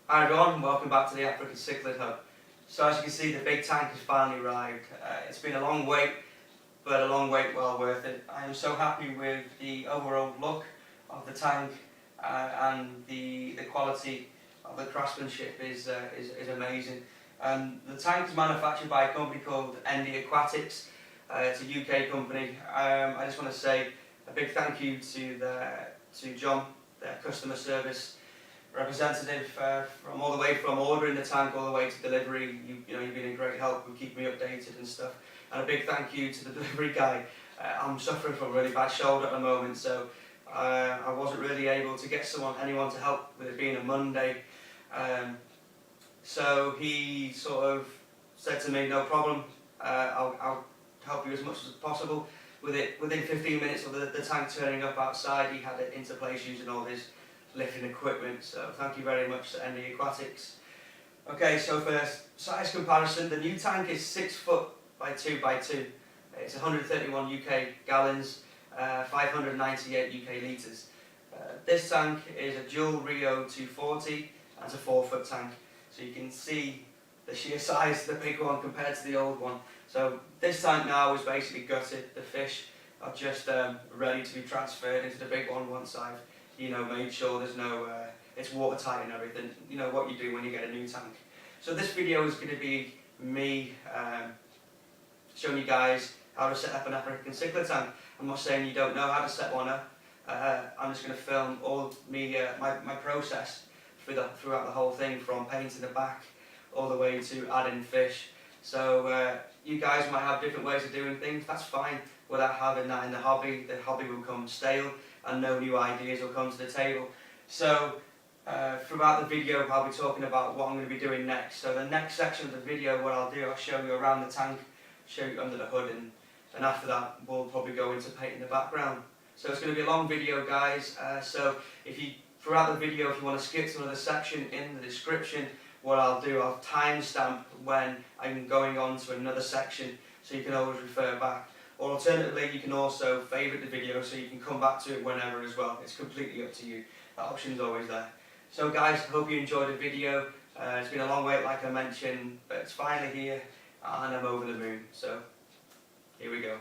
Hi everyone, welcome back to the African Cichlid Hub. So as you can see, the big tank has finally arrived. It's been a long wait, but a long wait well worth it. I am so happy with the overall look of the tank and the quality of the craftsmanship is amazing. The tank is manufactured by a company called iQuatics. It's a UK company. I just want to say a big thank you to John, their customer service representative, from all the way from ordering the tank all the way to delivery. You've been a great help with keeping me updated and stuff. And a big thank you to the delivery guy. I'm suffering from a really bad shoulder at the moment, so I wasn't really able to get anyone to help with it being a Monday. So he sort of said to me, no problem, I'll help you as much as possible. Within 15 minutes of the tank turning up outside, he had it into place using all his lifting equipment, so thank you very much to iQuatics. Okay, so for size comparison, the new tank is 6 foot by 2 by 2. It's 131 UK gallons, 598 UK litres. This tank is a dual Rio 240 and it's a 4 foot tank, so you can see the sheer size of the big one compared to the old one. So this tank now is basically gutted. The fish are just ready to be transferred into the big one once I've made sure there's no, it's watertight and everything. You know what you do when you get a new tank. So this video is going to be me showing you guys how to set up an African Cichlid tank. I'm not saying you don't know how to set one up. I'm just going to film all my process throughout the whole thing, from painting the back all the way to adding fish. So you guys might have different ways of doing things. That's fine. Without having that in the hobby will come stale and no new ideas will come to the table. So throughout the video I'll be talking about what I'm going to be doing next. So the next section of the video, what I'll do, I'll show you around the tank, show you under the hood, and after that we'll probably go into painting the background. So it's going to be a long video, guys. So throughout the video, if you want to skip to another section, in the description what I'll do, I'll timestamp when I'm going on to another section, so you can always refer back. Or alternatively, you can also favourite the video so you can come back to it whenever as well. It's completely up to you. That option's always there. So guys, hope you enjoyed the video. It's been a long wait, like I mentioned, but it's finally here and I'm over the moon. So here we go.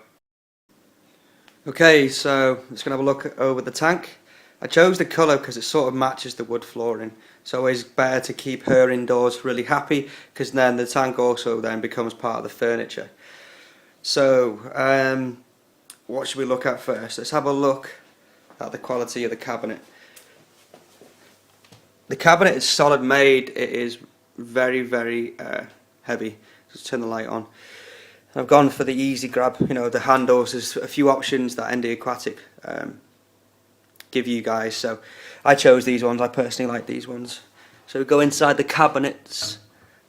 Okay, so let's going to have a look over the tank. I chose the colour because it sort of matches the wood flooring. It's always better to keep her indoors really happy, because then the tank also then becomes part of the furniture. So, what should we look at first? Let's have a look at the quality of the cabinet. The cabinet is solid made. It is very, very heavy. Just turn the light on. I've gone for the easy grab. The handles. There's a few options that iQuatics give you guys. So, I chose these ones. I personally like these ones. So we go inside the cabinets.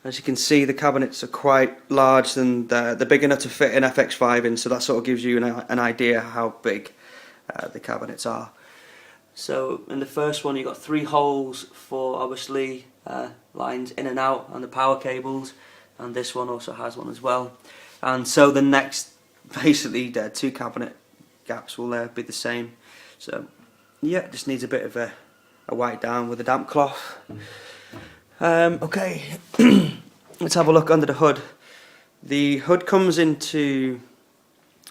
As you can see, the cabinets are quite large, and they're big enough to fit an FX5 in, so that sort of gives you an idea how big the cabinets are. So in the first one you've got 3 holes for obviously lines in and out and the power cables, and this one also has one as well. And so the next, basically, 2 cabinet gaps will be the same. So yeah, it just needs a bit of a wipe down with a damp cloth. Okay, let's have a look under the hood. The hood comes into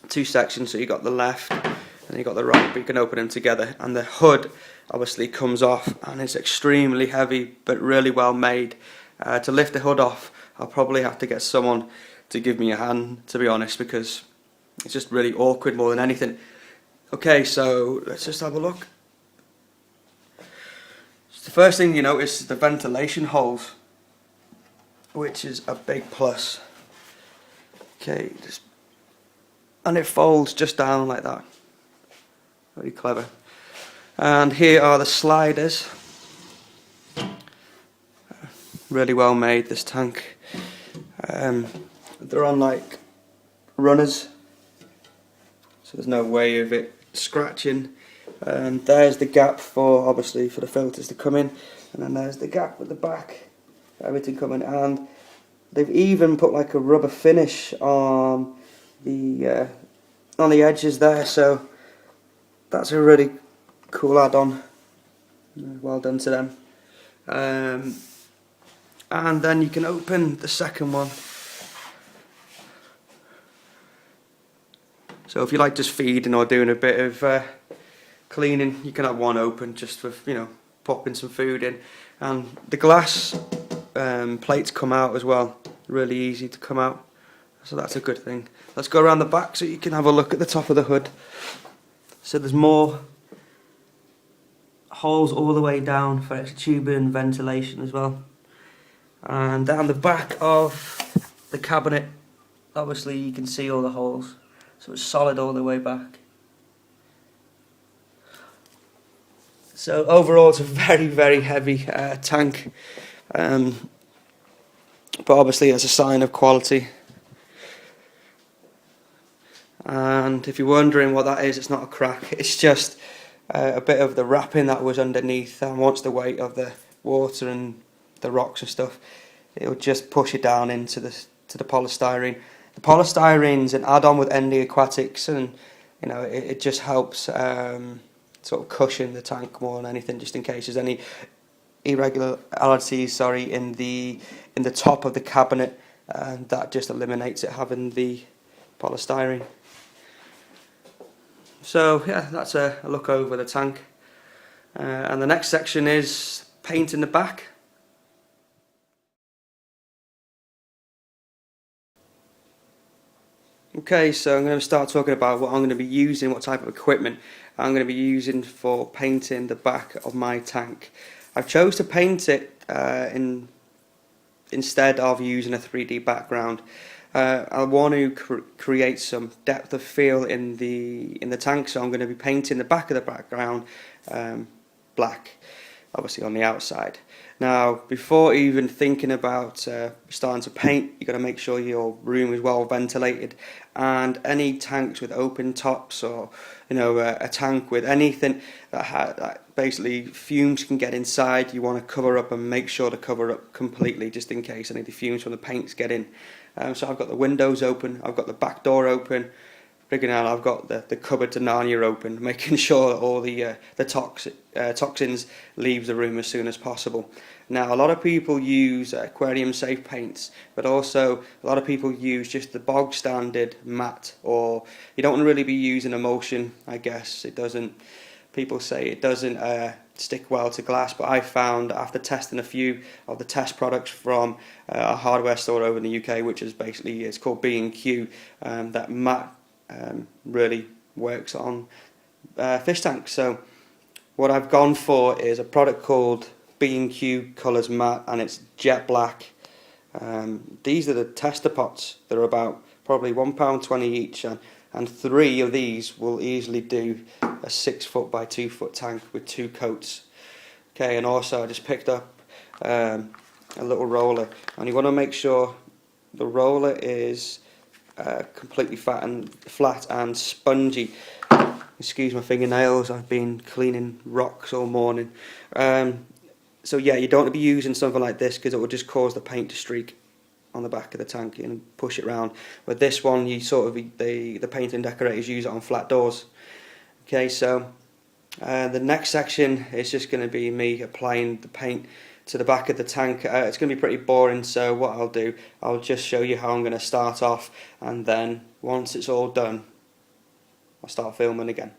2 sections, so you've got the left and you've got the right, but you can open them together. And the hood obviously comes off, and it's extremely heavy but really well made. To lift the hood off, I'll probably have to get someone to give me a hand, to be honest, because it's just really awkward more than anything. Okay, so let's just have a look. The first thing you notice is the ventilation holes, which is a big plus. Okay, and it folds just down like that. Very clever. And here are the sliders. Really well made, this tank. They're on like runners, so there's no way of it scratching. And there's the gap for the filters to come in, and then there's the gap at the back, everything coming. And they've even put like a rubber finish on the edges there, so that's a really cool add-on. Well done to them. and then you can open the second one. So if you like just feeding or doing a bit of cleaning, you can have one open just with, you know, popping some food in. And the glass plates come out as well, really easy to come out, so that's a good thing. Let's go around the back so you can have a look at the top of the hood. So there's more holes all the way down for extra tubing and ventilation as well. And down the back of the cabinet, obviously you can see all the holes, so it's solid all the way back. So overall it's a very, very heavy tank, but obviously it's a sign of quality. And if you're wondering what that is, it's not a crack, it's just a bit of the wrapping that was underneath, and once the weight of the water and the rocks and stuff, it'll just push it down into the polystyrene. The polystyrene's an add-on with iQuatics, and you know it just helps sort of cushion the tank more than anything, just in case there's any irregularities, in the top of the cabinet, and that just eliminates it having the polystyrene. So yeah, that's a look over the tank, and the next section is paint in the back. Okay, so I'm going to start talking about what I'm going to be using, what type of equipment I'm going to be using for painting the back of my tank. I've chose to paint it instead of using a 3D background. I want to create some depth of feel in the tank, so I'm going to be painting the back of the background black, obviously on the outside. Now, before even thinking about starting to paint, you've got to make sure your room is well ventilated, and any tanks with open tops, or you know, a tank with anything that basically fumes can get inside, you want to cover up and make sure to cover up completely, just in case any of the fumes from the paints get in. So I've got the windows open, I've got the back door open, I've got the cupboard to Narnia open, making sure that all the toxins leave the room as soon as possible. Now, a lot of people use aquarium safe paints, but also a lot of people use just the bog standard matte, or you don't want to really be using emulsion, I guess. People say it doesn't stick well to glass, but I found after testing a few of the test products from a hardware store over in the UK, which is basically, it's called B&Q, that matte really works on fish tanks. So what I've gone for is a product called B&Q Colours Matte, and it's jet black. These are the tester pots. They're about probably £1.20 each, and 3 of these will easily do a 6 foot by 2 foot tank with 2 coats. Okay, and also I just picked up a little roller, and you want to make sure the roller is completely flat and spongy. Excuse my fingernails, I've been cleaning rocks all morning. So yeah, you don't want to be using something like this, because it will just cause the paint to streak on the back of the tank and push it around. With this one, you the painting decorators use it on flat doors. Okay, so the next section is just going to be me applying the paint to the back of the tank. It's going to be pretty boring, so what I'll do, I'll just show you how I'm going to start off, and then once it's all done, I'll start filming again.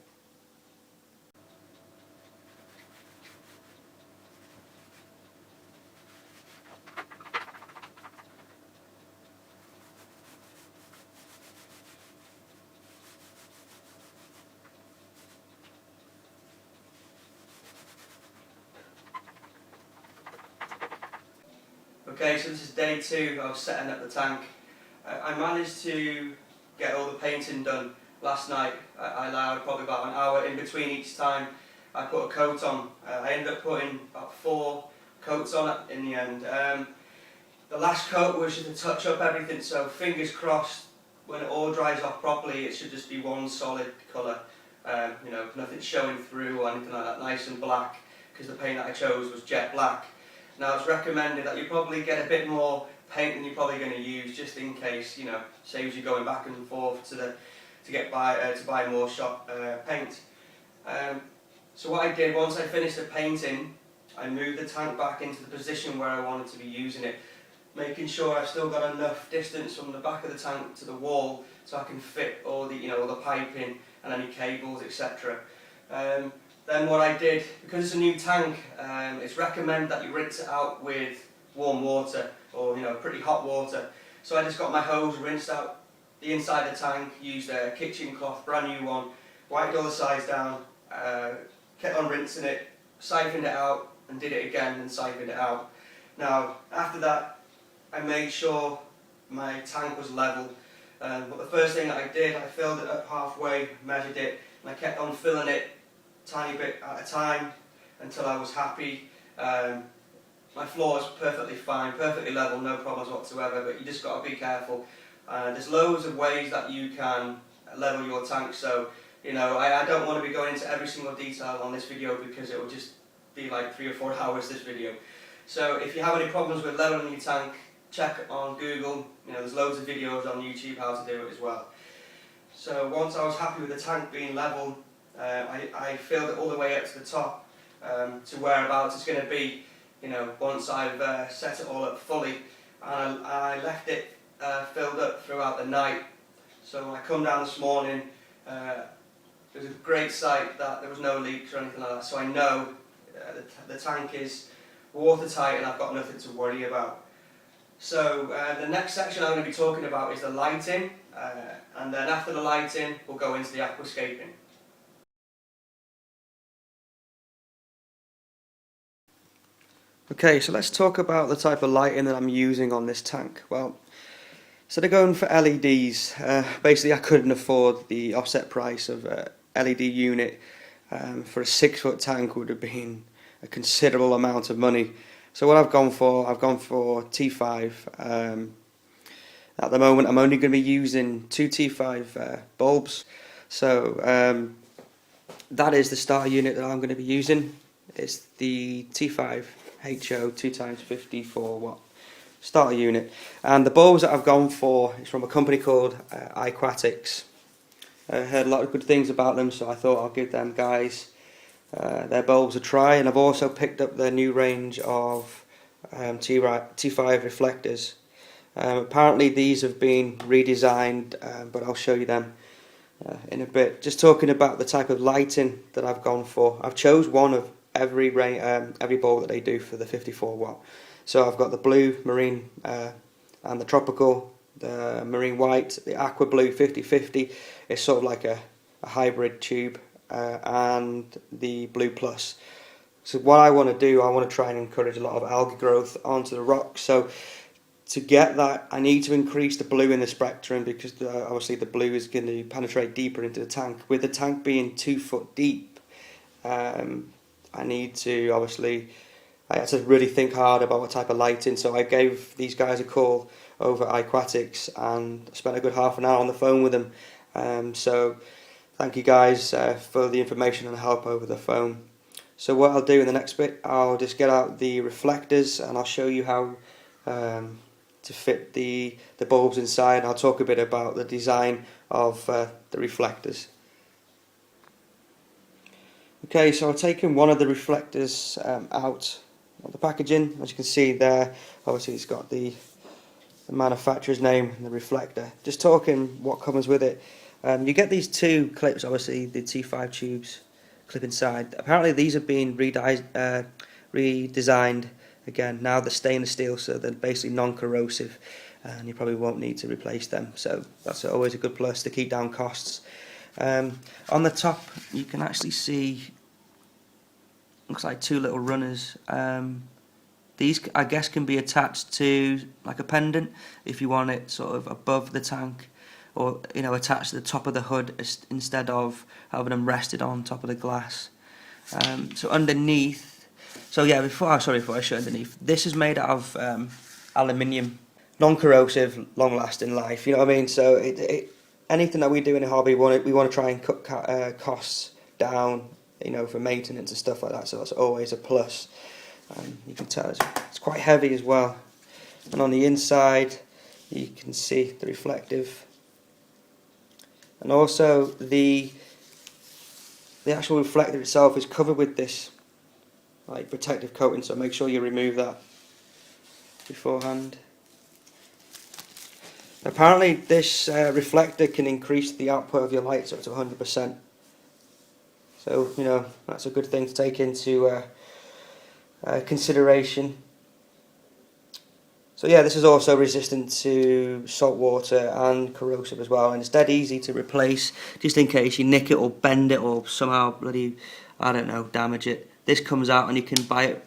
Okay, so this is day 2 of setting up the tank. I managed to get all the painting done last night. I allowed probably about an hour in between each time I put a coat on. I ended up putting about 4 coats on it in the end. The last coat was just to touch up everything, so fingers crossed when it all dries off properly it should just be one solid colour. You know, nothing showing through or anything like that, nice and black, because the paint that I chose was jet black. Now, it's recommended that you probably get a bit more paint than you're probably going to use, just in case, you know, saves you going back and forth to buy more shop paint. So what I did, once I finished the painting, I moved the tank back into the position where I wanted to be using it, making sure I've still got enough distance from the back of the tank to the wall so I can fit all the, all the piping and any cables, etc. Then what I did, because it's a new tank, it's recommended that you rinse it out with warm water or pretty hot water. So I just got my hose, rinsed out the inside of the tank, used a kitchen cloth, brand new one, wiped all the sides down, kept on rinsing it, siphoned it out and did it again and siphoned it out. Now after that I made sure my tank was level, but the first thing that I did, I filled it up halfway, measured it, and I kept on filling it tiny bit at a time until I was happy. My floor is perfectly fine, perfectly level, no problems whatsoever, but you just got to be careful. There's loads of ways that you can level your tank, so I don't want to be going into every single detail on this video because it will just be like 3 or 4 hours this video. So if you have any problems with leveling your tank, check on Google, there's loads of videos on YouTube how to do it as well. So once I was happy with the tank being level, I filled it all the way up to the top, to whereabouts it's going to be, once I've set it all up fully. And I left it filled up throughout the night. So when I come down this morning, it was a great sight that there was no leaks or anything like that, so I know the tank is watertight and I've got nothing to worry about. So the next section I'm going to be talking about is the lighting, and then after the lighting we'll go into the aquascaping. Okay, so let's talk about the type of lighting that I'm using on this tank. Well, instead of going for LEDs, basically I couldn't afford the offset price of a LED unit for a 6-foot tank would have been a considerable amount of money. So what I've gone for T5. At the moment I'm only going to be using 2 T5 bulbs. So that is the starter unit that I'm going to be using. It's the T5 HO 2x54 watt starter unit, and the bulbs that I've gone for is from a company called iQuatics. I heard a lot of good things about them, so I thought I'll give them guys their bulbs a try. And I've also picked up their new range of T5 reflectors. Apparently these have been redesigned, but I'll show you them in a bit. Just talking about the type of lighting that I've gone for, I've chose one of every bulb that they do for the 54 watt. So I've got the blue, marine, and the tropical, the marine white, the aqua blue 50/50. It's sort of like a hybrid tube, and the blue plus. So what I want to do, I want to try and encourage a lot of algae growth onto the rocks. So to get that, I need to increase the blue in the spectrum, because obviously the blue is going to penetrate deeper into the tank. With the tank being 2 foot deep, I need to I had to really think hard about what type of lighting. So I gave these guys a call over iQuatics and spent a good half an hour on the phone with them. So thank you guys for the information and help over the phone. So what I'll do in the next bit, I'll just get out the reflectors and I'll show you how to fit the bulbs inside. I'll talk a bit about the design of the reflectors. Okay, so I've taken one of the reflectors out of the packaging. As you can see there, obviously it's got the manufacturer's name and the reflector. Just talking what comes with it. You get these 2 clips, obviously the T5 tubes clip inside. Apparently these have been redesigned again. Now they're stainless steel, so they're basically non-corrosive, and you probably won't need to replace them. So that's always a good plus to keep down costs. On the top you can actually see, looks like 2 little runners. These I guess can be attached to like a pendant if you want it sort of above the tank, or attached to the top of the hood instead of having them rested on top of the glass. So underneath, before I show underneath, this is made out of aluminium, non-corrosive, long-lasting life. You know what I mean? So anything that we do in a hobby, we want to try and cut costs down, for maintenance and stuff like that. So that's always a plus. You can tell it's quite heavy as well. And on the inside, you can see the reflective, and also the actual reflector itself is covered with this like protective coating, so make sure you remove that beforehand. Apparently this reflector can increase the output of your lights up to 100%. So, you know, that's a good thing to take into consideration. So yeah, this is also resistant to salt water and corrosive as well, and it's dead easy to replace, just in case you nick it or bend it or somehow bloody, I don't know, damage it. This comes out and you can buy it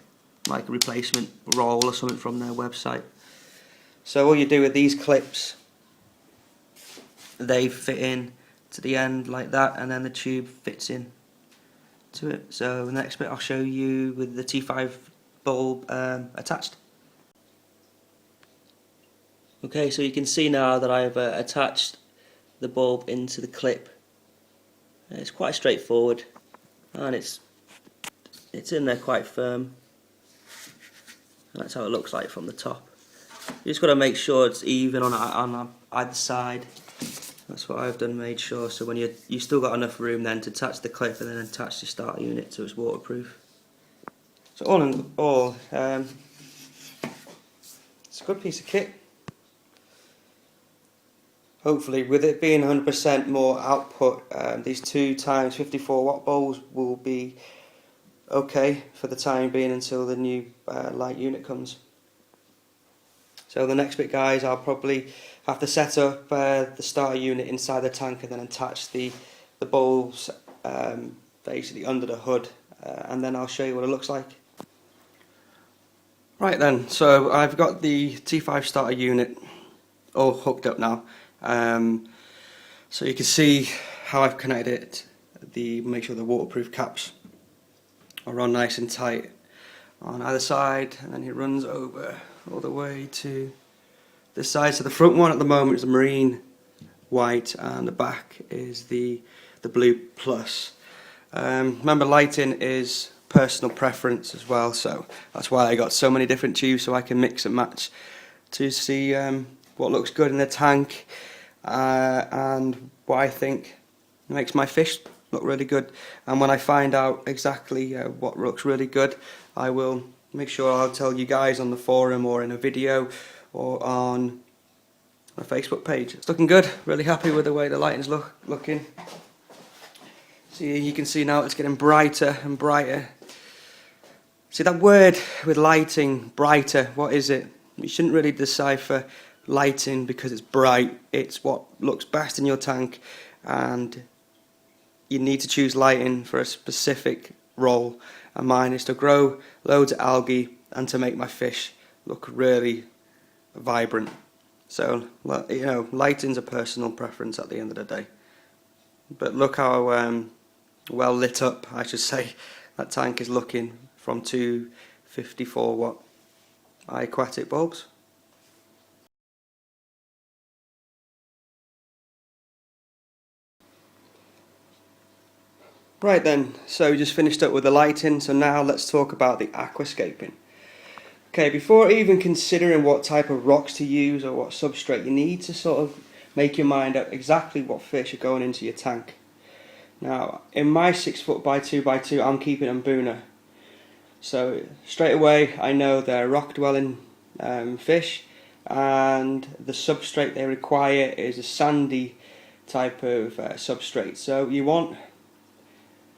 like a replacement roll or something from their website. So all you do with these clips, they fit in to the end like that, and then the tube fits in to it. So the next bit I'll show you with the T5 bulb attached. Okay, so you can see now that I've attached the bulb into the clip. It's quite straightforward, and it's in there quite firm. And that's how it looks like from the top. You just got to make sure it's even on either side. That's what I've done, made sure. So when you still got enough room then to attach the clip and then attach the starter unit so it's waterproof. So all in all, it's a good piece of kit. Hopefully, with it being 100% more output, these 2 times 54 watt bulbs will be okay for the time being until the new light unit comes. So the next bit, guys, I'll probably have to set up the starter unit inside the tank and then attach the bulbs basically under the hood, and then I'll show you what it looks like. Right then, so I've got the T5 starter unit all hooked up now. So you can see how I've connected it. Make sure the waterproof caps are on nice and tight on either side, and then it runs over all the way to this side. So the front one at the moment is the marine white, and the back is the blue plus. Remember, lighting is personal preference as well, so that's why I got so many different tubes, so I can mix and match to see what looks good in the tank, and what I think makes my fish look really good. And when I find out exactly what looks really good, I will make sure I'll tell you guys on the forum or in a video or on my Facebook page. It's looking good, really happy with the way the lighting's looking. See, you can see now it's getting brighter and brighter. See that word with lighting, brighter, what is it? You shouldn't really decipher lighting because it's bright. It's what looks best in your tank, and you need to choose lighting for a specific role, and mine is to grow loads of algae and to make my fish look really vibrant. So, you know, lighting's a personal preference at the end of the day. But look how well lit up, I should say, that tank is looking from 2 54 watt iQuatics bulbs. Right then, so we just finished up with the lighting, so now let's talk about the aquascaping. Okay, before even considering what type of rocks to use or what substrate, you need to sort of make your mind up exactly what fish are going into your tank. Now, in my 6 foot by 2 by 2, I'm keeping Mbuna. So straight away I know they're rock dwelling fish, and the substrate they require is a sandy type of substrate. So you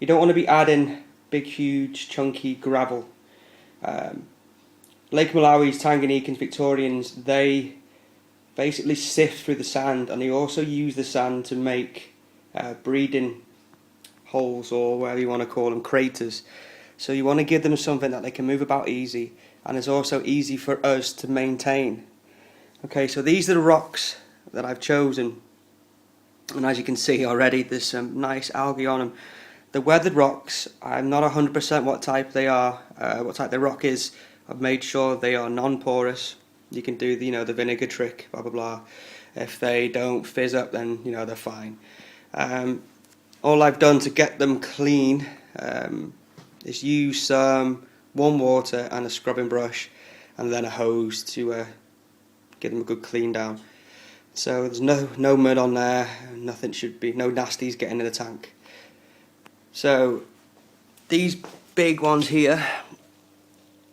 don't want to be adding big, huge, chunky gravel. Lake Malawi's, Tanganyikans, Victorians, they basically sift through the sand, and they also use the sand to make breeding holes, or whatever you want to call them, craters. So you want to give them something that they can move about easy, and is also easy for us to maintain. Okay, so these are the rocks that I've chosen, and as you can see already, there's some nice algae on them. The weathered rocks, I'm not 100% what type they are, what type the rock is. I've made sure they are non-porous. You can do the, the vinegar trick, blah blah blah. If they don't fizz up, then they're fine. All I've done to get them clean is use some warm water and a scrubbing brush, and then a hose to get them a good clean down. So there's no mud on there, nothing should be, no nasties getting in the tank. So these big ones here,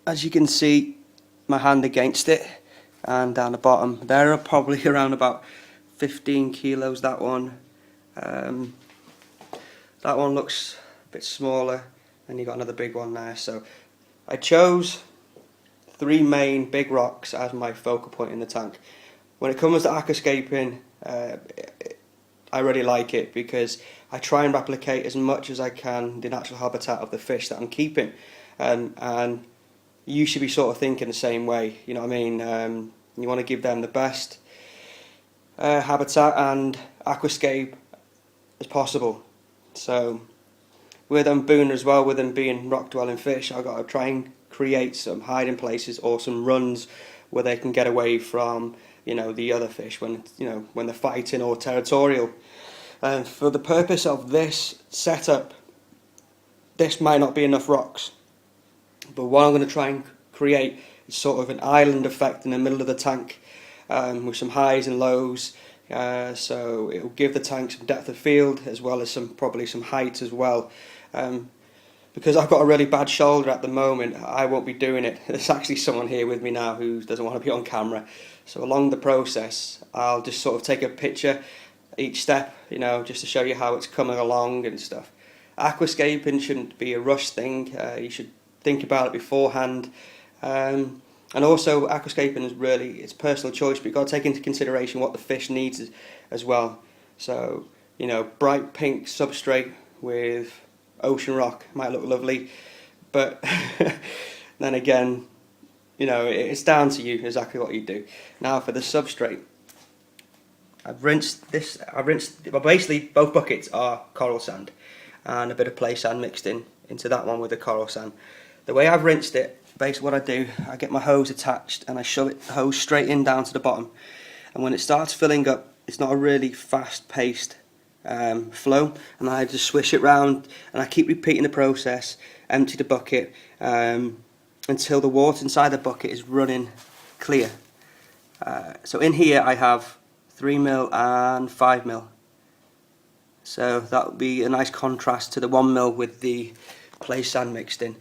as you can see, my hand against it, and down the bottom there are probably around about 15 kilos. That one looks a bit smaller, and you got another big one there. So I chose 3 main big rocks as my focal point in the tank. When it comes to aquascaping, I really like it because I try and replicate as much as I can the natural habitat of the fish that I'm keeping, and you should be sort of thinking the same way, you know what I mean? You want to give them the best habitat and aquascape as possible. So with Mbuna as well, with them being rock dwelling fish, I've got to try and create some hiding places or some runs where they can get away from, you know, the other fish when, you know, when they're fighting or territorial. And for the purpose of this setup, this might not be enough rocks, but what I'm going to try and create is sort of an island effect in the middle of the tank, with some highs and lows, so it will give the tank some depth of field as well as probably some height as well. Because I've got a really bad shoulder at the moment, I won't be doing it. There's actually someone here with me now who doesn't want to be on camera. So along the process, I'll just sort of take a picture each step, you know, just to show you how it's coming along and stuff. Aquascaping shouldn't be a rush thing. You should think about it beforehand. And also, aquascaping is really, it's personal choice, but you've got to take into consideration what the fish needs as well. So, you know, bright pink substrate with ocean rock might look lovely, but then again, you know, it's down to you exactly what you do. Now for the substrate, well, basically both buckets are coral sand and a bit of play sand mixed into that one with the coral sand. The way I've rinsed it, basically what I do, I get my hose attached and I shove the hose straight in down to the bottom, and when it starts filling up, it's not a really fast paced flow, and I just swish it round and I keep repeating the process, empty the bucket until the water inside the bucket is running clear. So in here I have 3mm and 5mm, so that would be a nice contrast to the 1mm with the play sand mixed in.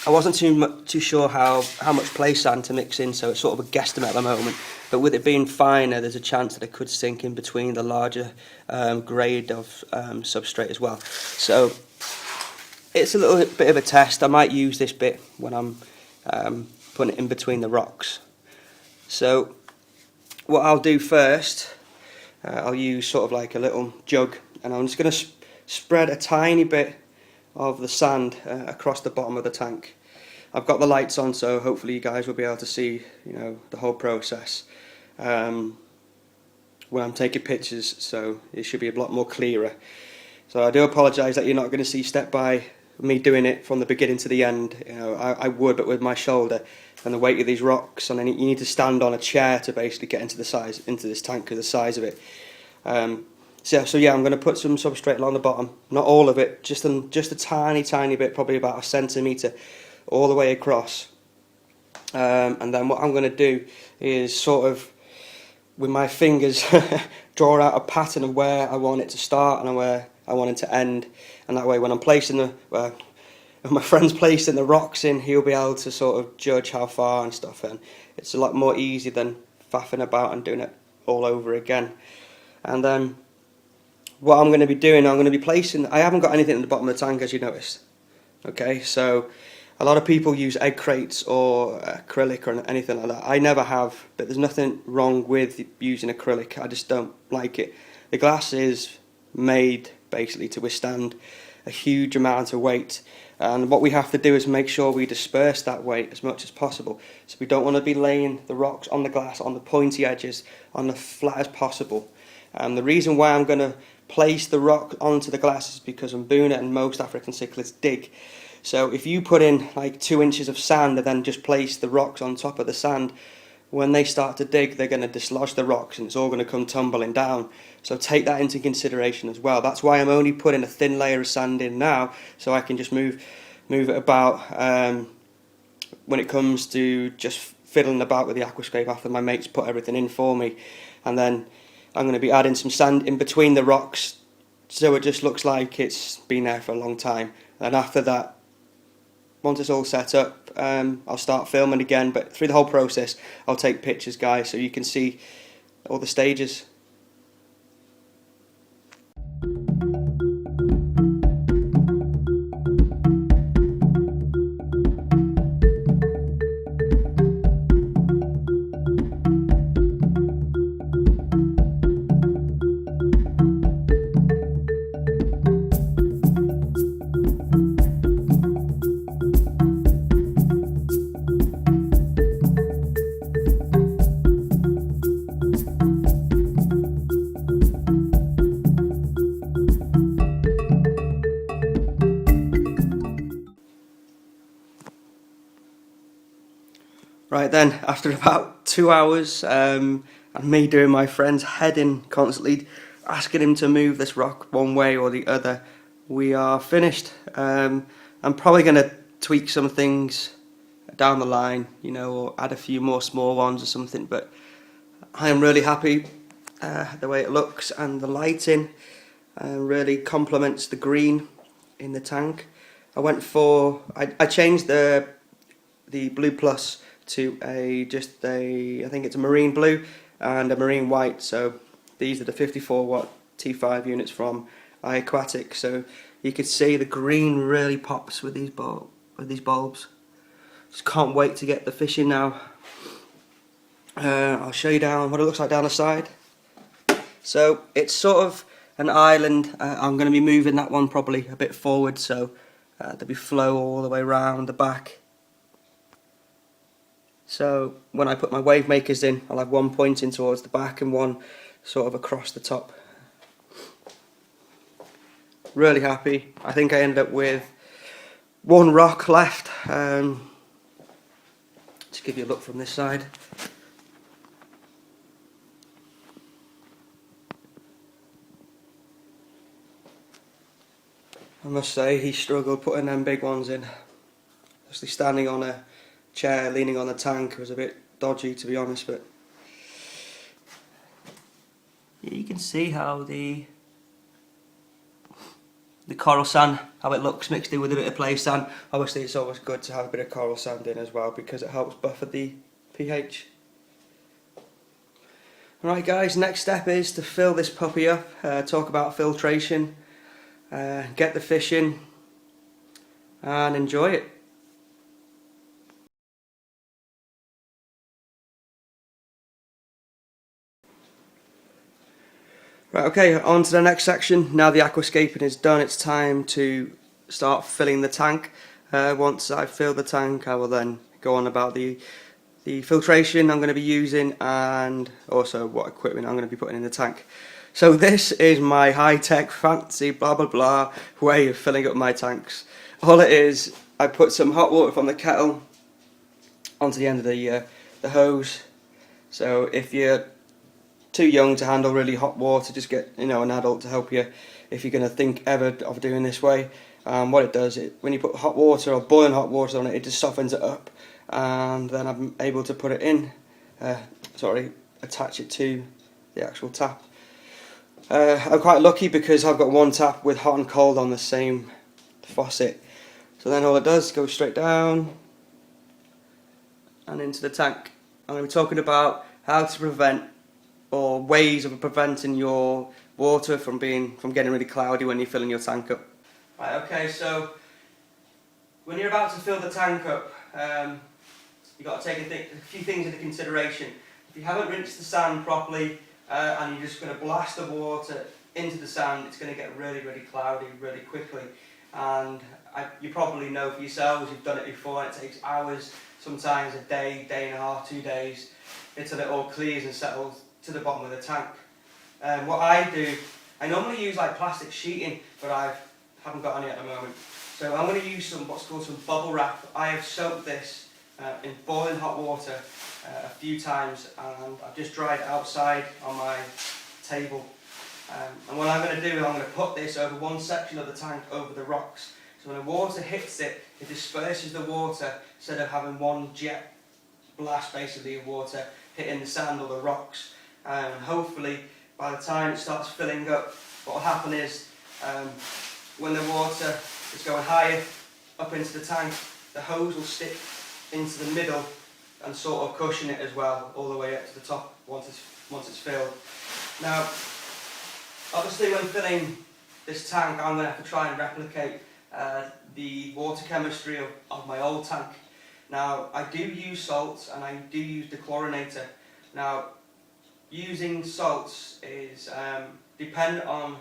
I wasn't too sure how much play sand to mix in, so it's sort of a guesstimate at the moment, but with it being finer there's a chance that it could sink in between the larger grade of substrate as well. So it's a little bit of a test. I might use this bit when I'm putting it in between the rocks. So what I'll do first, I'll use sort of like a little jug, and I'm just going to spread a tiny bit of the sand across the bottom of the tank. I've got the lights on, so hopefully you guys will be able to see, you know, the whole process when I'm taking pictures, so it should be a lot more clearer. So I do apologise that you're not going to see step by me doing it from the beginning to the end. You know, I would, but with my shoulder and the weight of these rocks, and then you need to stand on a chair to basically get into this tank because of the size of it. So yeah, I'm going to put some substrate along the bottom, not all of it, just a tiny bit, probably about 1 centimetre all the way across. And then what I'm going to do is sort of, with my fingers, draw out a pattern of where I want it to start and where I want it to end. And that way when I'm placing if my friend's placing the rocks in, he'll be able to sort of judge how far and stuff, and it's a lot more easy than faffing about and doing it all over again. And then what I'm going to be doing, I'm going to be placing, I haven't got anything at the bottom of the tank, as you noticed. Okay, so a lot of people use egg crates or acrylic or anything like that. I never have, but there's nothing wrong with using acrylic. I just don't like it. The glass is made basically to withstand a huge amount of weight, and what we have to do is make sure we disperse that weight as much as possible. So we don't want to be laying the rocks on the glass, on the pointy edges, on the flat as possible. The reason why I'm going to place the rock onto the glass is because Mbuna and most African cichlids dig. So if you put in like 2 inches of sand and then just place the rocks on top of the sand, when they start to dig, they're going to dislodge the rocks and it's all going to come tumbling down. So take that into consideration as well. That's why I'm only putting a thin layer of sand in now, so I can just move it about when it comes to just fiddling about with the aquascape after my mates put everything in for me. And then I'm going to be adding some sand in between the rocks so it just looks like it's been there for a long time. And after that, once it's all set up, I'll start filming again, but through the whole process I'll take pictures, guys, so you can see all the stages. Right then, after about 2 hours, and me doing my friend's head in constantly, asking him to move this rock one way or the other, we are finished. I'm probably going to tweak some things down the line, you know, or add a few more small ones or something, but I am really happy the way it looks, and the lighting really complements the green in the tank. I changed the blue plus to I think it's a marine blue and a marine white. So these are the 54 watt T5 units from iQuatics. So you can see the green really pops with these bulbs. Just can't wait to get the fish in now. I'll show you down what it looks like down the side. So it's sort of an island. I'm going to be moving that one probably a bit forward, so there'll be flow all the way around the back. So when I put my Wavemakers in, I'll have one pointing towards the back and one sort of across the top. Really happy. I think I ended up with one rock left. Just give you a look from this side. I must say he struggled putting them big ones in. Especially standing on a chair leaning on the tank was a bit dodgy, to be honest, but you can see how the coral sand, how it looks mixed in with a bit of play sand. Obviously it's always good to have a bit of coral sand in as well because it helps buffer the pH. Alright guys, next step is to fill this puppy up, talk about filtration, get the fish in and enjoy it. Right, okay, on to the next section. Now the aquascaping is done, it's time to start filling the tank. Once I've filled the tank, I will then go on about the filtration I'm going to be using and also what equipment I'm going to be putting in the tank. So this is my high-tech, fancy, blah blah blah way of filling up my tanks. All it is, I put some hot water from the kettle onto the end of the hose. So if you're too young to handle really hot water, just get an adult to help you if you're going to think ever of doing this way. What it does, when you put hot water or boiling hot water on it, it just softens it up, and then I'm able to put it in, attach it to the actual tap. I'm quite lucky because I've got one tap with hot and cold on the same faucet, so then all it does goes straight down and into the tank. I'm going to be talking about how to prevent, or ways of preventing your water from getting really cloudy when you're filling your tank up. Right, okay, so when you're about to fill the tank up, you've got to take a few things into consideration. If you haven't rinsed the sand properly and you're just going to blast the water into the sand, it's going to get really, really cloudy really quickly. And you probably know for yourselves, you've done it before, and it takes hours, sometimes a day, day and a half, 2 days, until it all clears and settles to the bottom of the tank. What I do, I normally use like plastic sheeting, but I haven't got any at the moment. So I'm going to use what's called some bubble wrap. I have soaked this in boiling hot water a few times, and I've just dried it outside on my table. And what I'm going to do is I'm going to put this over one section of the tank over the rocks. So when the water hits it, it disperses the water instead of having one jet blast basically of water hitting the sand or the rocks. And hopefully by the time it starts filling up, what will happen is when the water is going higher up into the tank, the hose will stick into the middle and sort of cushion it as well, all the way up to the top once it's filled. Now, obviously when filling this tank, I'm going to have to try and replicate the water chemistry of my old tank. Now, I do use salts and I do use dechlorinator. Now, using salts is dependent on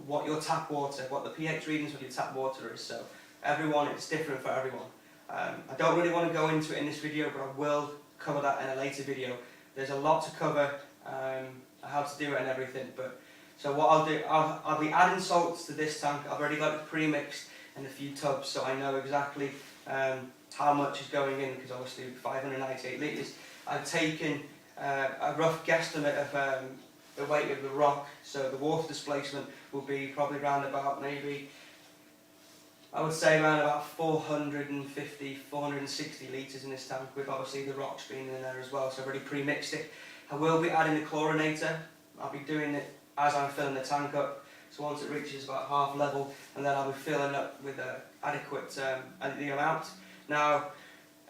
what your tap water, what the pH readings of your tap water is. So it's different for everyone. I don't really want to go into it in this video, but I will cover that in a later video. There's a lot to cover, how to do it and everything. But so what I'll do, I'll be adding salts to this tank. I've already got it pre-mixed in a few tubs, so I know exactly how much is going in, because obviously 598 litres. I've taken a rough guesstimate of the weight of the rock, so the water displacement will be probably around about maybe, I would say around about 450, 460 litres in this tank, with obviously the rocks being in there as well, so I've already pre-mixed it. I will be adding the chlorinator. I'll be doing it as I'm filling the tank up, so once it reaches about half level, and then I'll be filling up with adequate the amount. Now,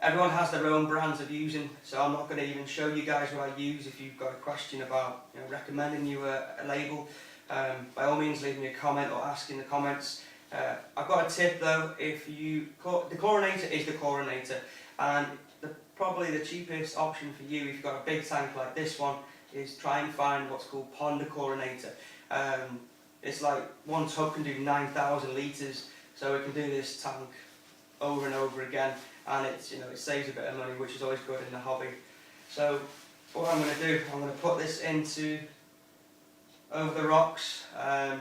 everyone has their own brands of using, so I'm not going to even show you guys what I use. If you've got a question about recommending you a label, by all means leave me a comment or ask in the comments. I've got a tip though. The chlorinator is the chlorinator, and probably the cheapest option for you if you've got a big tank like this one is try and find what's called pond chlorinator. It's like one tub can do 9,000 litres, so it can do this tank over and over again, and it saves a bit of money, which is always good in the hobby. So what I'm going to do, I'm going to put this over the rocks, and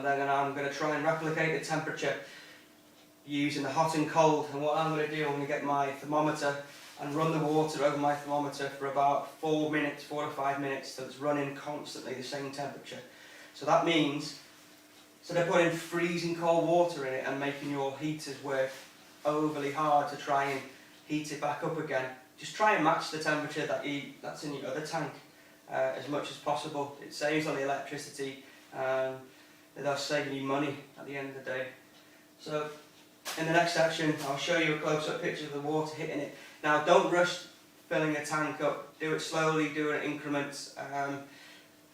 then I'm going to try and replicate the temperature using the hot and cold. And what I'm going to do, I'm going to get my thermometer and run the water over my thermometer for about 4 to 5 minutes, so it's running constantly the same temperature. So that means, instead of putting freezing cold water in it and making your heaters work overly hard to try and heat it back up again, just try and match the temperature that's in your other tank as much as possible. It saves on the electricity, and thus saving you money at the end of the day. So in the next section, I'll show you a close-up picture of the water hitting it. Now, don't rush filling a tank up. Do it slowly, do it in increments,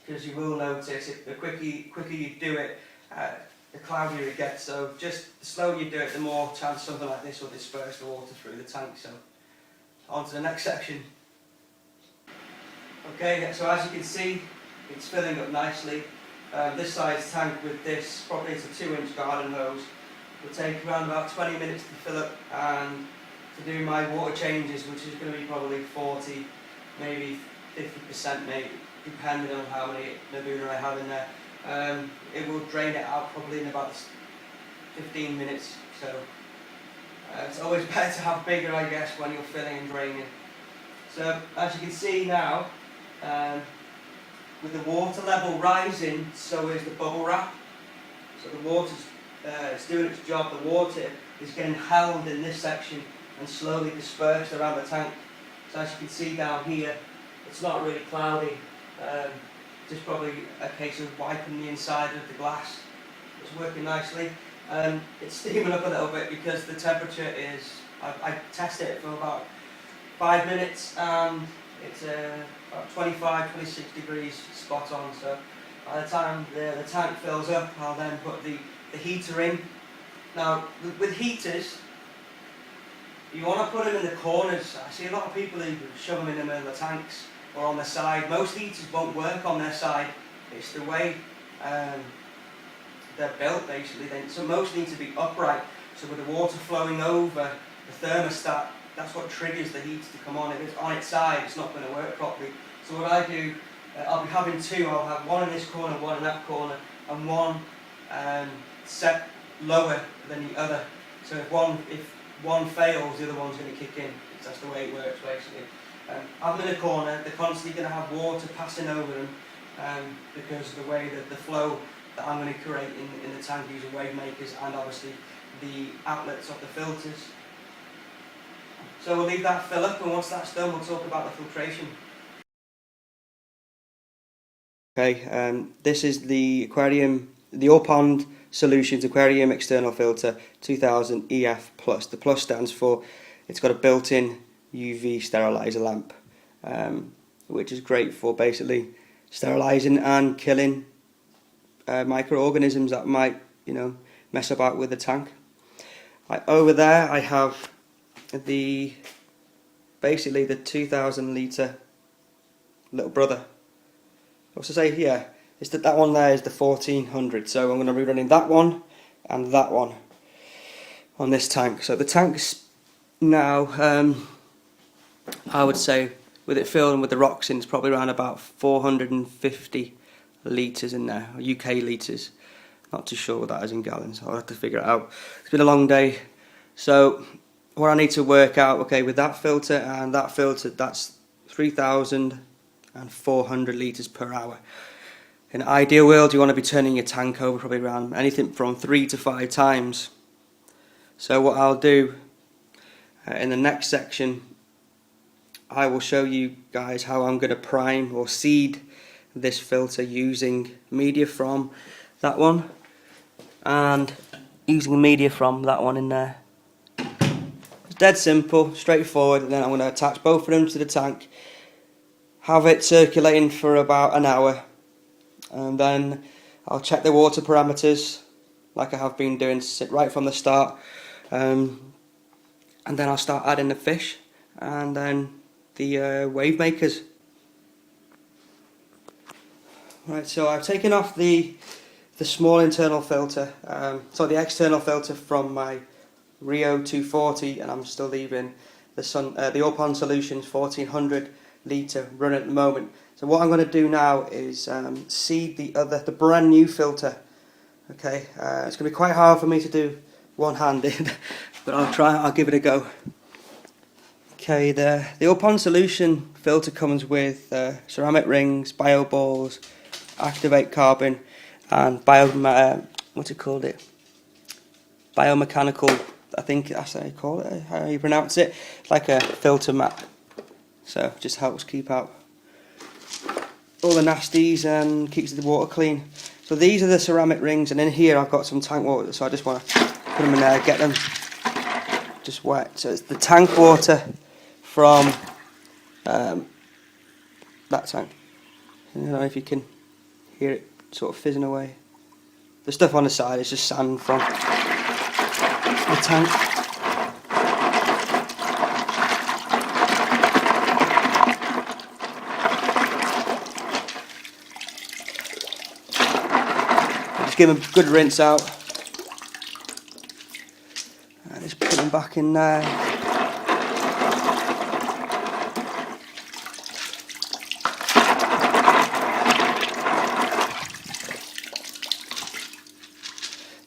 because you will notice the quicker you do it, the cloudier it gets. So just the slower you do it, the more chance something like this will disperse the water through the tank. So on to the next section. Okay, so as you can see, it's filling up nicely. This size tank with this, probably it's a 2-inch garden hose, will take around about 20 minutes to fill up, and to do my water changes, which is going to be probably 40, maybe 50% maybe, depending on how many Mbuna I have in there. It will drain it out probably in about 15 minutes, so it's always better to have bigger, I guess, when you're filling and draining. So as you can see now, with the water level rising, so is the bubble wrap. So the water's it's doing its job. The water is getting held in this section and slowly dispersed around the tank. So as you can see down here, it's not really cloudy. Just probably a case of wiping the inside of the glass. It's working nicely. It's steaming up a little bit because the temperature is, I tested it for about 5 minutes, and it's about 25, 26 degrees spot on. So by the time the tank fills up, I'll then put the heater in. Now with heaters, you want to put them in the corners. I see a lot of people who shove them in the middle of the tanks or on the side. Most heaters won't work on their side. It's the way they're built basically. So most need to be upright, so with the water flowing over the thermostat, that's what triggers the heater to come on. If it's on its side, it's not going to work properly. So what I do, I'll be having two. I'll have one in this corner, one in that corner, and one set lower than the other. So if one fails, the other one's going to kick in. That's the way it works basically. I'm in a corner. They're constantly going to have water passing over them because of the way that the flow that I'm going to create in the tank using Wavemakers, and obviously the outlets of the filters. So we'll leave that fill up, and once that's done, we'll talk about the filtration. Okay, this is the aquarium, the all pond Solutions Aquarium External Filter 2000 EF Plus. The plus stands for it's got a built-in UV sterilizer lamp, which is great for basically sterilizing and killing microorganisms that might, you know, mess about with the tank. Over there I have basically the 2000 litre little brother. What's to say here? It's that one there is the 1400. So I'm going to be running that one and that one on this tank. So the tank's now, I would say, with it filled and with the rocks in, it's probably around about 450 litres in there, UK litres. Not too sure what that is in gallons, I'll have to figure it out. It's been a long day, so what I need to work out, okay, with that filter and that filter, that's 3,400 litres per hour. In an ideal world, you want to be turning your tank over probably around anything from 3 to 5 times. So what I'll do in the next section, I will show you guys how I'm going to prime or seed this filter using media from that one and using media from that one in there. It's dead simple, straightforward, and then I'm going to attach both of them to the tank, have it circulating for about an hour, and then I'll check the water parameters like I have been doing right from the start, and then I'll start adding the fish and then the Wavemakers. Right, so I've taken off the small internal filter, so the external filter from my Rio 240, and I'm still leaving the All Pond Solutions 1400 litre run at the moment. So what I'm going to do now is seed the brand new filter. Okay, it's going to be quite hard for me to do one-handed, but I'll give it a go. Okay, the All Pond Solution filter comes with ceramic rings, bio balls, activate carbon, and biomechanical, I think that's how you call it, how you pronounce it, like a filter mat. So it just helps keep out all the nasties and keeps the water clean. So these are the ceramic rings, and in here I've got some tank water, so I just want to put them in there, get them just wet. So it's the tank water from that tank. I don't know if you can hear it sort of fizzing away. The stuff on the side is just sand from the tank. Just give them a good rinse out and just put them back in there.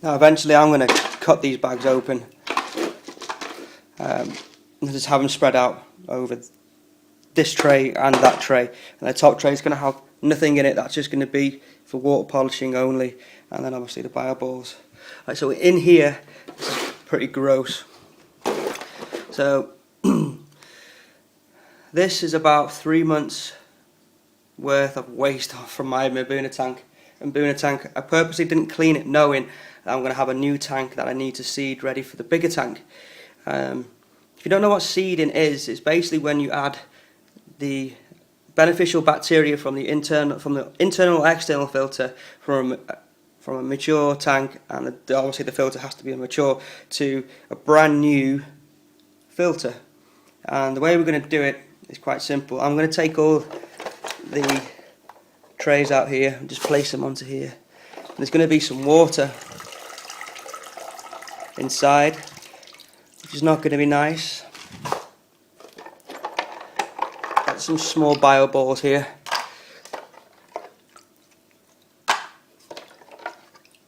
Now eventually I'm going to cut these bags open and just have them spread out over this tray and that tray, and the top tray is going to have nothing in it, that's just going to be for water polishing only, and then obviously the bio balls. Right, so in here, this is pretty gross. So this is about 3 months worth of waste from my Mbuna tank. I purposely didn't clean it knowing that I'm going to have a new tank that I need to seed ready for the bigger tank. If you don't know what seeding is, it's basically when you add the beneficial bacteria from the internal or external filter from a mature tank, and obviously the filter has to be mature, to a brand new filter. And the way we're going to do it is quite simple. I'm going to take all the trays out here and just place them onto here. And there's going to be some water inside, which is not going to be nice. Got some small bio balls here.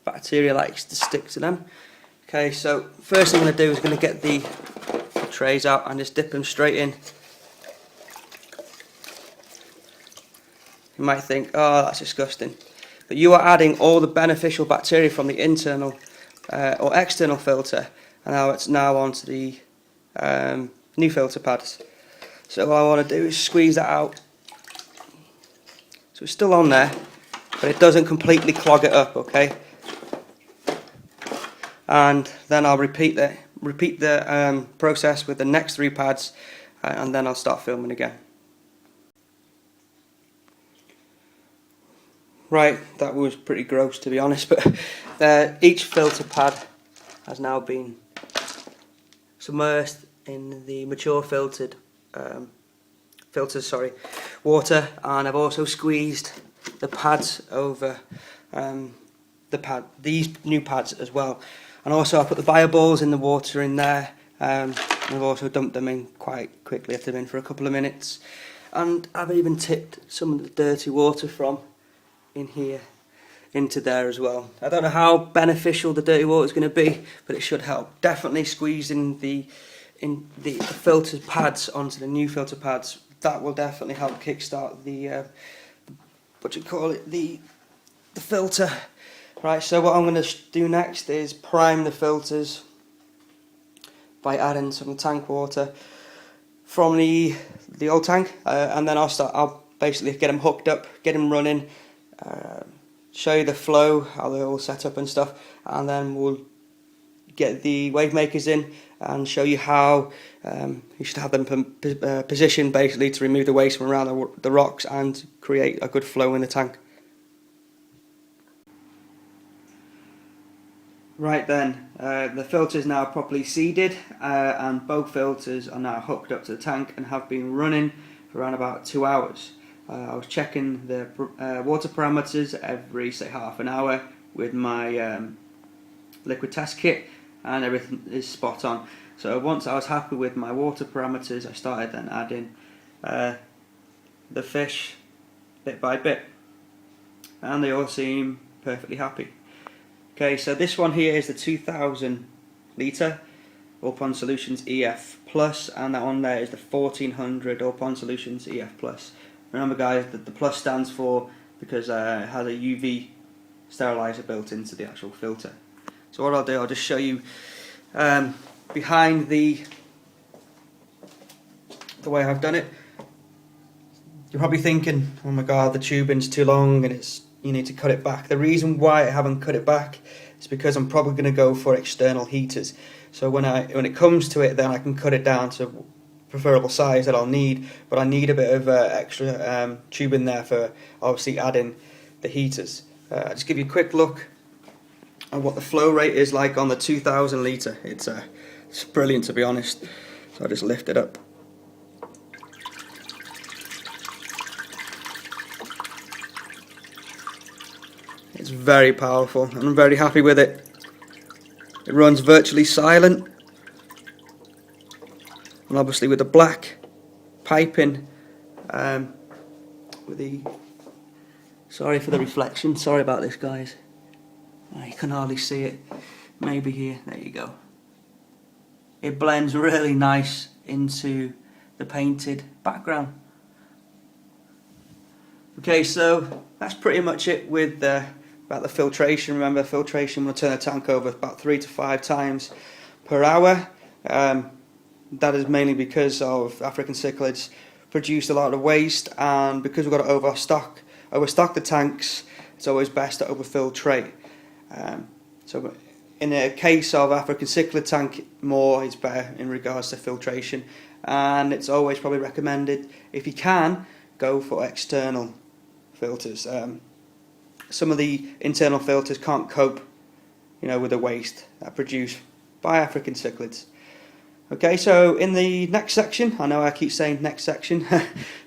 Bacteria likes to stick to them. Okay, so first thing I'm going to do is going to get the trays out and just dip them straight in. You might think, oh, that's disgusting, but you are adding all the beneficial bacteria from the internal or external filter, and now it's onto the new filter pads. So what I want to do is squeeze that out, so it's still on there, but it doesn't completely clog it up. Okay, and then I'll repeat the process with the next 3 pads, and then I'll start filming again. Right, that was pretty gross to be honest, but each filter pad has now been submersed in the mature filters, water, and I've also squeezed the pads over these new pads as well, and also I put the bio balls in the water in there, and I've also dumped them in quite quickly, left them in for a couple of minutes, and I've even tipped some of the dirty water from in here into there as well. I don't know how beneficial the dirty water is going to be, but it should help. Definitely squeezing the filter pads onto the new filter pads, that will definitely help kickstart the the filter. Right, so what I'm going to do next is prime the filters by adding some tank water from the old tank, and then I'll basically get them hooked up, get them running, show you the flow, how they're all set up and stuff, and then we'll get the Wavemakers in and show you how you should have them positioned basically to remove the waste from around the rocks and create a good flow in the tank. Right then, the filter is now properly seeded, and both filters are now hooked up to the tank and have been running for around about 2 hours. I was checking the water parameters every, say, half an hour with my liquid test kit, and everything is spot on. So once I was happy with my water parameters, I started then adding the fish bit by bit, and they all seem perfectly happy. Okay, so this one here is the 2000 litre All Pond Solutions EF Plus, and that one there is the 1400 All Pond Solutions EF Plus. Remember guys, that the plus stands for because it has a UV sterilizer built into the actual filter. So what I'll do, I'll just show you behind the way I've done it. You're probably thinking, oh my god, the tubing's too long and you need to cut it back. The reason why I haven't cut it back is because I'm probably going to go for external heaters. So when it comes to it, then I can cut it down to preferable size that I'll need, but I need a bit of extra tubing there for obviously adding the heaters. I'll just give you a quick look at what the flow rate is like on the 2000 litre. It's brilliant to be honest. So I'll just lift it up. It's very powerful and I'm very happy with it. It runs virtually silent, and obviously with the black piping, with the, sorry for the reflection, sorry about this guys, you can hardly see it, maybe here, there you go. It blends really nice into the painted background. Okay, so that's pretty much it with about the filtration. Remember, filtration will turn the tank over about 3 to 5 times per hour. That is mainly because of African cichlids produce a lot of waste, and because we've got to overstock the tanks, it's always best to overfiltrate. So in a case of African Cichlid Tank, more is better in regards to filtration, and it's always probably recommended, if you can, go for external filters. Some of the internal filters can't cope, with the waste that produced by African cichlids. Okay, so in the next section, I know I keep saying next section,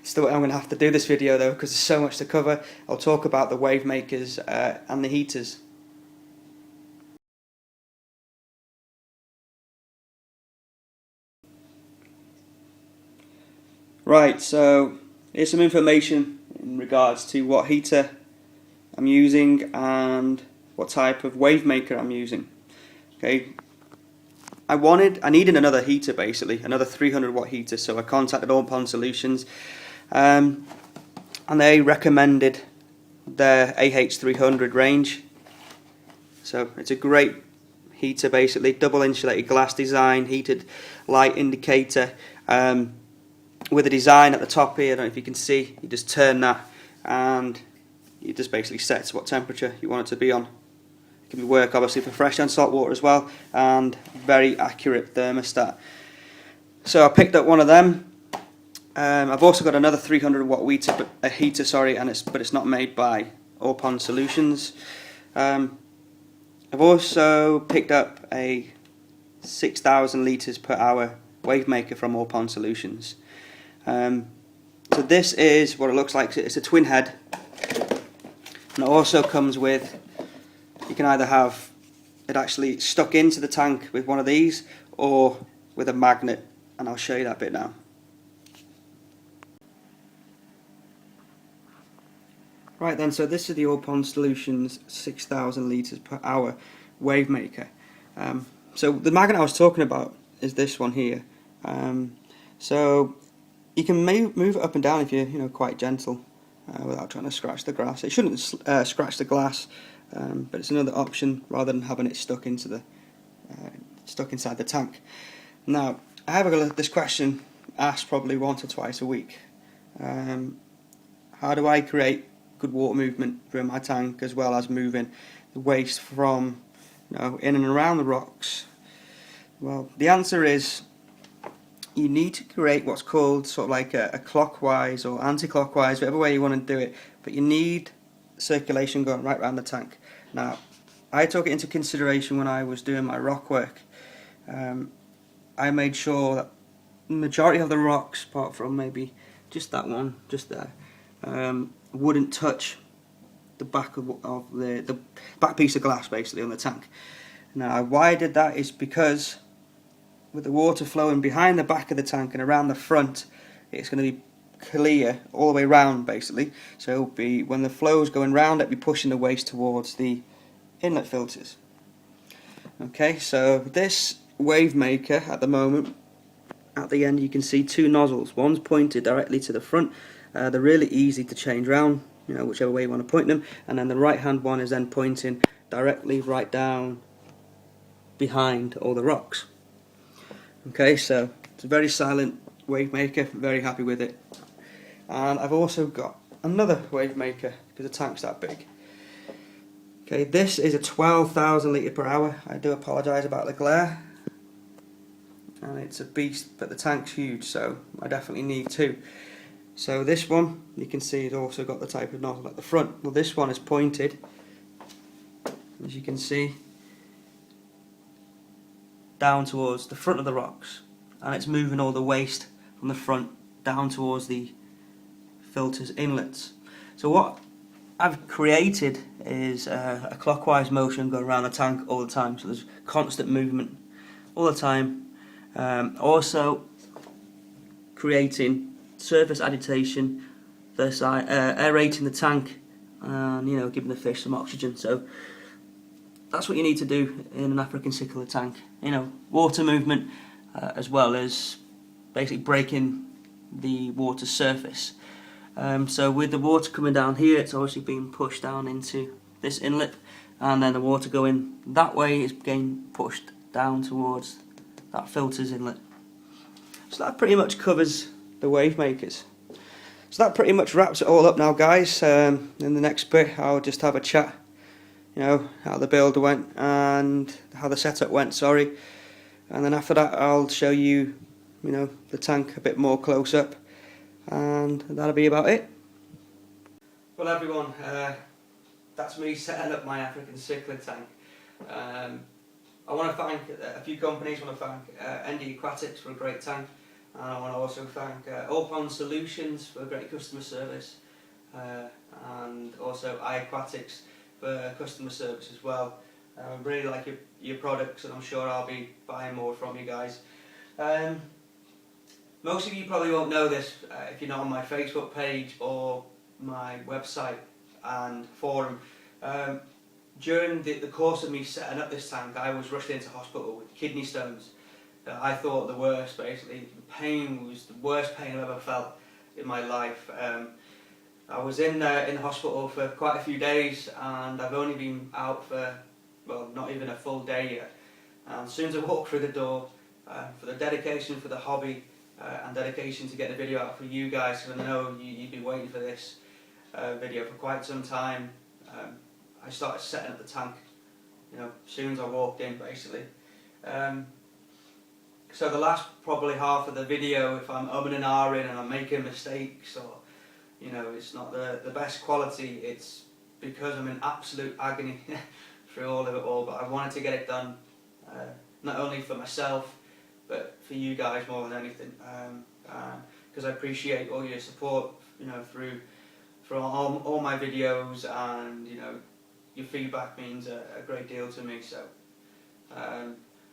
it's the way I'm going to have to do this video though, because there's so much to cover. I'll talk about the Wavemakers and the heaters. Right, so here's some information in regards to what heater I'm using and what type of Wavemaker I'm using. Okay, I needed another heater basically, another 300 watt heater, so I contacted All Pond Solutions, and they recommended their AH300 range. So it's a great heater basically, double insulated glass design, heated light indicator, with a design at the top here. I don't know if you can see, you just turn that and it just basically sets what temperature you want it to be on. can work obviously for fresh and salt water as well, and very accurate thermostat. So I picked up one of them. I've also got another 300 watt heater, sorry, but it's not made by All Pond Solutions. I've also picked up a 6,000 litres per hour Wavemaker from All Pond Solutions. So this is what it looks like. It's a twin head, and it also comes with, you can either have it actually stuck into the tank with one of these or with a magnet, and I'll show you that bit now. Right then, so this is the All Pond Solutions 6,000 litres per hour Wavemaker. So the magnet I was talking about is this one here. So you can move it up and down if you're quite gentle without trying to scratch the grass. It shouldn't scratch the glass, but it's another option rather than having it stuck inside the tank. Now, I have this question asked probably once or twice a week. How do I create good water movement through my tank, as well as moving the waste from in and around the rocks? Well, the answer is you need to create what's called sort of like a clockwise or anti-clockwise, whatever way you want to do it, but you need circulation going right around the tank. Now, I took it into consideration when I was doing my rock work. I made sure that the majority of the rocks, apart from maybe just that one, just there, wouldn't touch the back of the back piece of glass basically on the tank. Now, why I did that is because with the water flowing behind the back of the tank and around the front, it's going to be clear all the way round basically. So it'll be, when the flow's going round, it'll be pushing the waste towards the inlet filters. Okay, so this Wavemaker at the moment, at the end you can see two nozzles. One's pointed directly to the front. They're really easy to change round, whichever way you want to point them, and then the right hand one is then pointing directly right down behind all the rocks. Okay, so it's a very silent Wavemaker, very happy with it. And I've also got another Wavemaker because the tank's that big. Okay, this is a 12,000 litre per hour. I do apologise about the glare, and it's a beast, but the tank's huge, so I definitely need two. So this one, you can see, it's also got the type of nozzle at the front. Well, this one is pointed, as you can see, down towards the front of the rocks, and it's moving all the waste from the front down towards the filter's inlets. So what I've created is a clockwise motion going around the tank all the time, so there's constant movement all the time. Also creating surface agitation, aerating the tank, and giving the fish some oxygen. So that's what you need to do in an African Cichlid tank. Water movement, as well as basically breaking the water surface. So with the water coming down here, it's obviously being pushed down into this inlet, and then the water going that way is getting pushed down towards that filter's inlet. So that pretty much covers the Wavemakers. So that pretty much wraps it all up now, guys. In the next bit I'll just have a chat, how the build went and how the setup went, sorry. And then after that I'll show you, the tank a bit more close up, and that'll be about it. Well everyone, that's me setting up my African Cichlid tank. I want to thank a few companies. I want to thank iQuatics for a great tank, and I want to also thank All Pond Solutions for great customer service, and also iQuatics for customer service as well. I really like your products, and I'm sure I'll be buying more from you guys. Most of you probably won't know this if you're not on my Facebook page or my website and forum. During the course of me setting up this tank, I was rushed into hospital with kidney stones. I thought the worst, basically. The pain was the worst pain I've ever felt in my life. I was in the hospital for quite a few days, and I've only been out for, well, not even a full day yet. And as soon as I walked through the door, for the dedication for the hobby, and dedication to get the video out for you guys, because I know you've been waiting for this video for quite some time, I started setting up the tank, you know, as soon as I walked in, basically. So the last probably half of the video, if I'm umming and ahhing and I'm making mistakes, or you know, it's not the best quality, it's because I'm in absolute agony through all of it all. But I wanted to get it done, not only for myself, but for you guys more than anything, because I appreciate all your support, you know, through all my videos, and you know, your feedback means a great deal to me. So,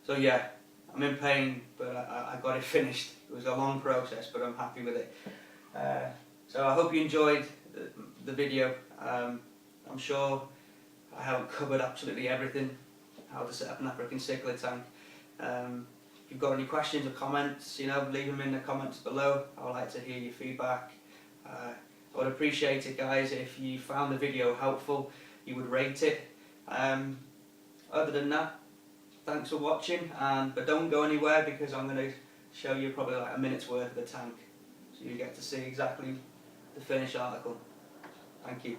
so yeah, I'm in pain, but I got it finished. It was a long process, but I'm happy with it. So I hope you enjoyed the video. I'm sure I haven't covered absolutely everything, how to set up an African Cichlid tank. If you've got any questions or comments, you know, leave them in the comments below. I would like to hear your feedback. I would appreciate it, guys, if you found the video helpful, you would rate it. Other than that, thanks for watching, but don't go anywhere, because I'm going to show you probably like a minute's worth of the tank, so you get to see exactly the finished article. Thank you.